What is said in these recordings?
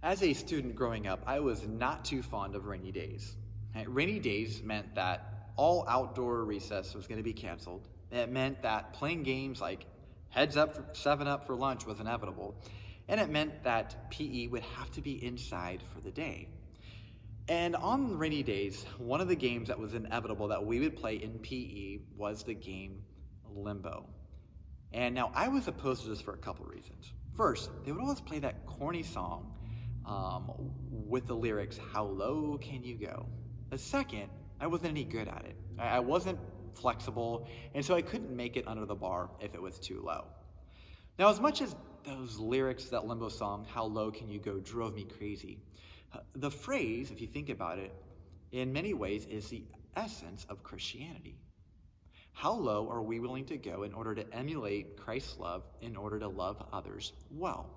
As a student growing up, I was not too fond of rainy days. Rainy days meant that all outdoor recess was going to be canceled. It meant that playing games like Heads Up, 7 Up for lunch was inevitable. And it meant that PE would have to be inside for the day. And on rainy days, one of the games that was inevitable that we would play in PE was the game Limbo. And now I was opposed to this for a couple reasons. First, they would always play that corny song with the lyrics, "How low can you go?" The second, I wasn't any good at it. I wasn't flexible, and so I couldn't make it under the bar if it was too low. Now, as much as those lyrics to that Limbo song, "How low can you go?" drove me crazy, the phrase, if you think about it, in many ways is the essence of Christianity. How low are we willing to go in order to emulate Christ's love, in order to love others well?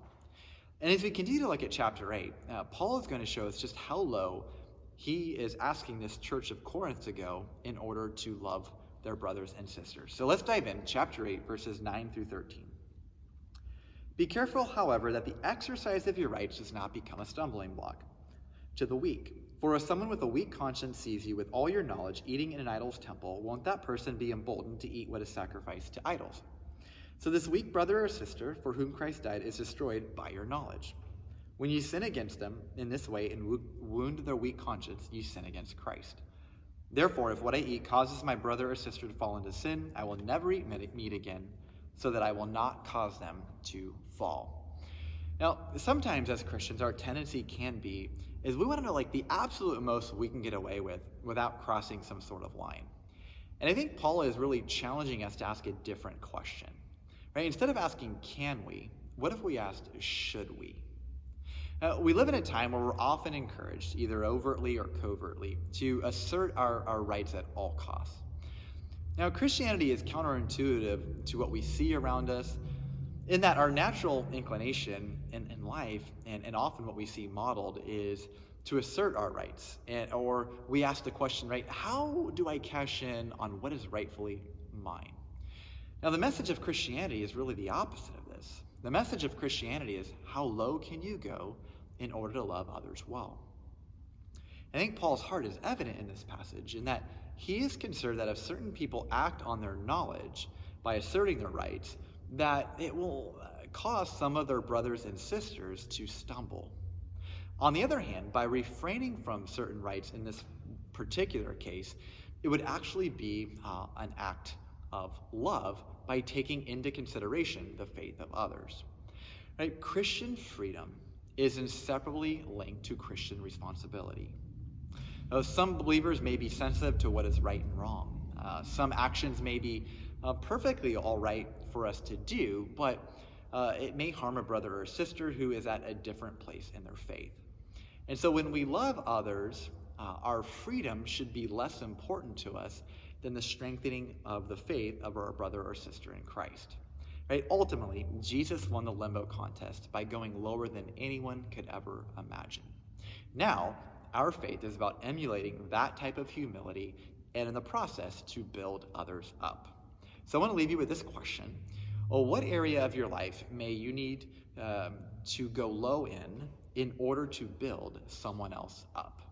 And as we continue to look at chapter 8, Paul is going to show us just how low he is asking this church of Corinth to go in order to love their brothers and sisters. So let's dive in, chapter 8, verses 9 through 13. Be careful, however, that the exercise of your rights does not become a stumbling block to the weak. For if someone with a weak conscience sees you with all your knowledge eating in an idol's temple, won't that person be emboldened to eat what is sacrificed to idols? So this weak brother or sister for whom Christ died is destroyed by your knowledge. When you sin against them in this way and wound their weak conscience, you sin against Christ. Therefore, if what I eat causes my brother or sister to fall into sin, I will never eat meat again, so that I will not cause them to fall. Now, sometimes as Christians, our tendency can be is we want to know like the absolute most we can get away with without crossing some sort of line. And I think Paul is really challenging us to ask a different question. Right? Instead of asking, can we, what if we asked, should we? We live in a time where we're often encouraged, either overtly or covertly, to assert our rights at all costs. Now, Christianity is counterintuitive to what we see around us, in that our natural inclination in life, and often what we see modeled, is to assert our rights. Or we ask the question, right, how do I cash in on what is rightfully mine? Now, the message of Christianity is really the opposite of this. The message of Christianity is, how low can you go in order to love others well? I think Paul's heart is evident in this passage in that he is concerned that if certain people act on their knowledge by asserting their rights, that it will cause some of their brothers and sisters to stumble. On the other hand, by refraining from certain rights in this particular case, it would actually be an act of love by taking into consideration the faith of others. Right? Christian freedom is inseparably linked to Christian responsibility. Now, some believers may be sensitive to what is right and wrong. Some actions may be perfectly all right for us to do, but it may harm a brother or sister who is at a different place in their faith. And so when we love others, our freedom should be less important to us than the strengthening of the faith of our brother or sister in Christ. Right? Ultimately, Jesus won the limbo contest by going lower than anyone could ever imagine. Now, our faith is about emulating that type of humility and in the process to build others up. So I want to leave you with this question. Well, what area of your life may you need to go low in order to build someone else up?